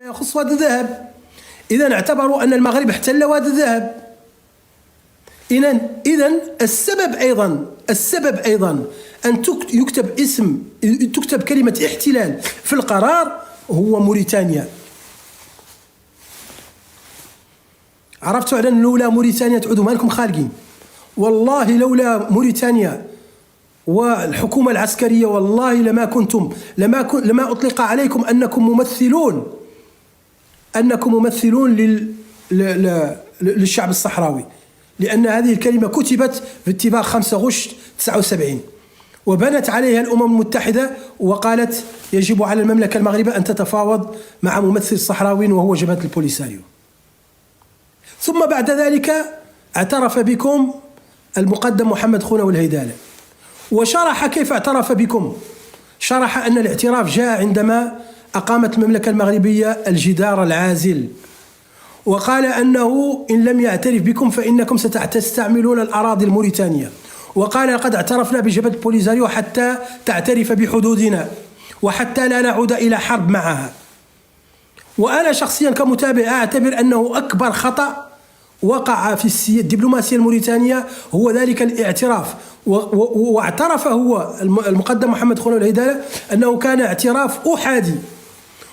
يخص وادي الذهب. إذن اعتبروا أن المغرب احتل وادي الذهب. إذن السبب أيضا أن تكتب كلمة احتلال في القرار هو موريتانيا. عرفتوا على أن لولا موريتانيا تعودوا مالكم خالقين. والله لولا موريتانيا والحكومة العسكرية والله لما أطلق عليكم أنكم ممثلون للشعب الصحراوي، لأن هذه الكلمة كتبت في اتفاق 5 غشت 79 وبنت عليها الأمم المتحدة وقالت يجب على المملكة المغربية أن تتفاوض مع ممثل صحراوي وهو جبهة البوليساريو. ثم بعد ذلك اعترف بكم المقدم محمد خونا والهيدالة وشرح كيف اعترف بكم. شرح أن الاعتراف جاء عندما أقامت المملكة المغربية الجدار العازل، وقال أنه إن لم يعترف بكم فإنكم ستستعملون الأراضي الموريتانية، وقال لقد اعترفنا بجبهة البوليساريو حتى تعترف بحدودنا وحتى لا نعود إلى حرب معها. وأنا شخصيا كمتابع أعتبر أنه أكبر خطأ وقع في الدبلوماسية الموريتانية هو ذلك الاعتراف. واعترف هو المقدم محمد خونا والهيدالة أنه كان اعتراف أحادي،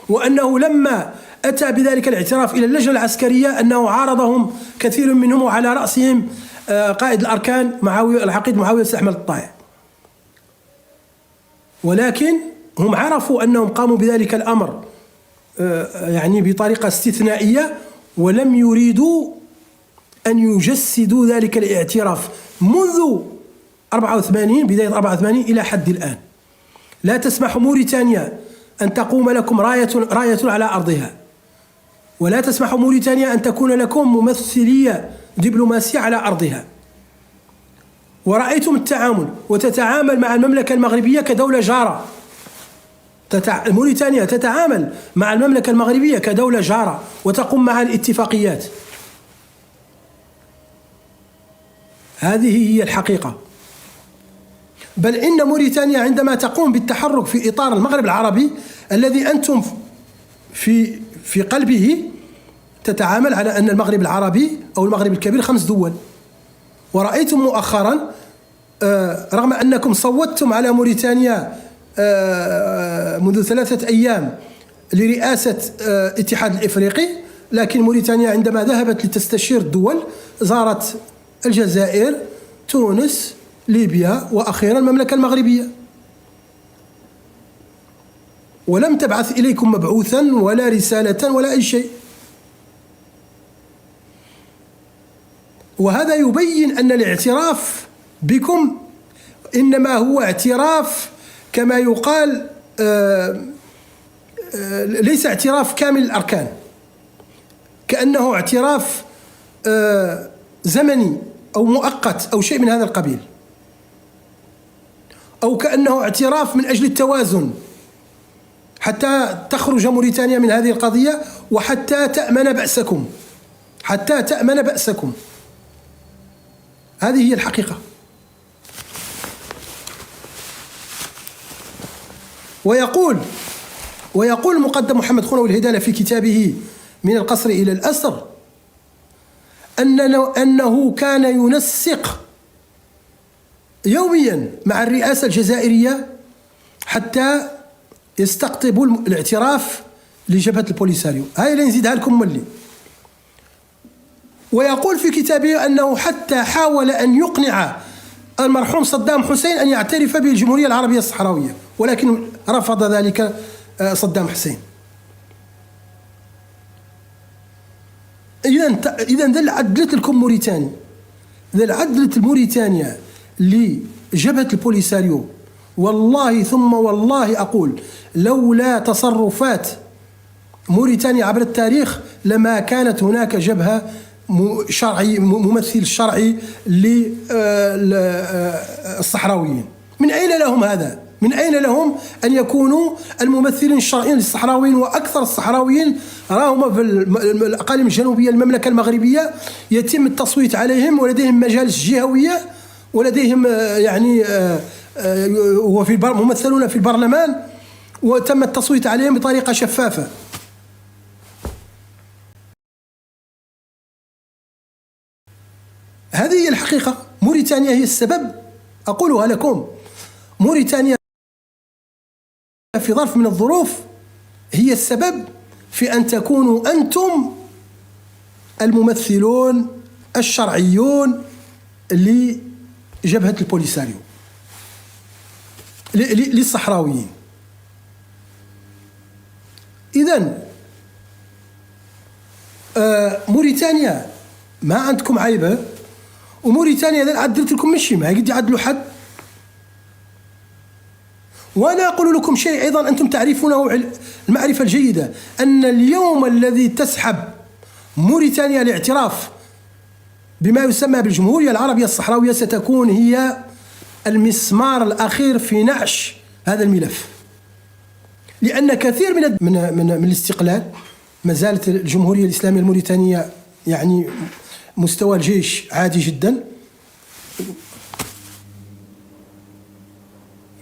وأنه لما أتى بذلك الاعتراف إلى اللجنة العسكرية أنه عارضهم كثير منهم وعلى رأسهم قائد الأركان العقيد معاوية الأحمد الطائع، ولكن هم عرفوا أنهم قاموا بذلك الأمر يعني بطريقة استثنائية، ولم يريدوا أن يجسدوا ذلك الاعتراف منذ 84 بداية 84 إلى حد الآن. لا تسمح موريتانيا أن تقوم لكم راية على أرضها، ولا تسمح موريتانيا أن تكون لكم ممثلية دبلوماسية على أرضها. ورأيتم التعامل وتتعامل مع المملكة المغربية كدولة جارة. موريتانيا تتعامل مع المملكة المغربية كدولة جارة وتقوم مع الاتفاقيات. هذه هي الحقيقة. بل إن موريتانيا عندما تقوم بالتحرك في إطار المغرب العربي الذي أنتم في قلبه، تتعامل على أن المغرب العربي أو المغرب الكبير 5 دول. ورأيتم مؤخرا رغم أنكم صوتتم على موريتانيا منذ 3 أيام لرئاسة الاتحاد الإفريقي، لكن موريتانيا عندما ذهبت لتستشير الدول زارت الجزائر، تونس، ليبيا، وأخيرا المملكة المغربية، ولم تبعث إليكم مبعوثا ولا رسالة ولا أي شيء. وهذا يبين أن الاعتراف بكم إنما هو اعتراف كما يقال ليس اعتراف كامل الأركان، كأنه اعتراف زمني أو مؤقت أو شيء من هذا القبيل، أو كأنه اعتراف من أجل التوازن حتى تخرج موريتانيا من هذه القضية وحتى تأمن بأسكم. هذه هي الحقيقة. ويقول المقدم محمد خونا والهيدالة في كتابه من القصر إلى الأسر أنه كان ينسق يوميا مع الرئاسة الجزائرية حتى يستقطبوا الاعتراف لجبهة البوليساريو. هاي اللي نزيدها لكم ملي. ويقول في كتابه أنه حتى حاول أن يقنع المرحوم صدام حسين أن يعترف بالجمهورية العربية الصحراوية، ولكن رفض ذلك صدام حسين. إذن ذل عدلت لكم موريتانيا، ذل عدلت موريتانيا لجبهة البوليساريو. والله ثم والله أقول لولا تصرفات موريتانيا عبر التاريخ لما كانت هناك جبهة شرعي ممثل شرعي للصحراويين. من أين لهم هذا؟ من أين لهم أن يكونوا الممثلين الشرعيين للصحراويين؟ وأكثر الصحراويين راهم في الأقاليم الجنوبية المملكة المغربية يتم التصويت عليهم، ولديهم مجالس جهوية، ولديهم يعني ممثلون في البرلمان، وتم التصويت عليهم بطريقة شفافة. هذه هي الحقيقة. موريتانيا هي السبب، أقولها لكم، موريتانيا في ظرف من الظروف هي السبب في أن تكونوا أنتم الممثلون الشرعيون لجبهة البوليساريو للصحراويين. إذن موريتانيا ما عندكم عيبة، وموريتانيا إذا عدلت لكم مشي ما قد يعدلوا حد. وأنا أقول لكم شيء أيضا أنتم تعرفونه المعرفة الجيدة، أن اليوم الذي تسحب موريتانيا الاعتراف بما يسمى بالجمهورية العربية الصحراوية ستكون هي المسمار الأخير في نعش هذا الملف، لأن كثير من الاستقلال ما زالت الجمهورية الإسلامية الموريتانية يعني مستوى الجيش عادي جدا.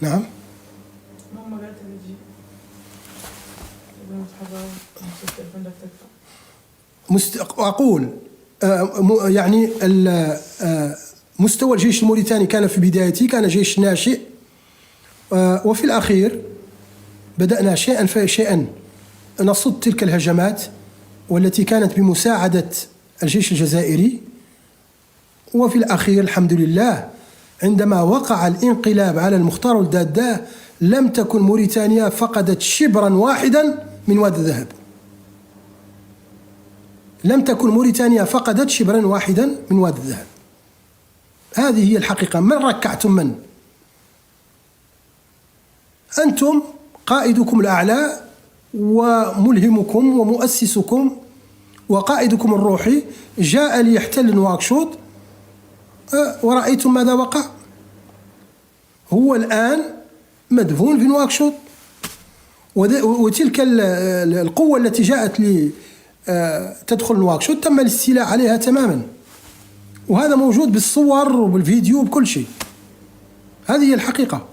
نعم. أقول يعني مستوى الجيش الموريتاني كان في بدايته كان جيش ناشئ، وفي الأخير بدأنا شيئا فشيئا نصد تلك الهجمات والتي كانت بمساعدة الجيش الجزائري. وفي الأخير الحمد لله عندما وقع الانقلاب على المختار الدادا لم تكن موريتانيا فقدت شبرا واحدا من واد الذهب. لم تكن موريتانيا فقدت شبرا واحدا من واد الذهب. هذه هي الحقيقة. من ركعتم من؟ أنتم قائدكم الأعلى وملهمكم ومؤسسكم وقائدكم الروحي جاء ليحتل نواكشوط، ورأيتم ماذا وقع. هو الآن مدفون في نواكشوط، وتلك القوة التي جاءت تدخل نواكشوط تم الاستيلاء عليها تماما، وهذا موجود بالصور وبالفيديو وبكل شيء. هذه هي الحقيقة.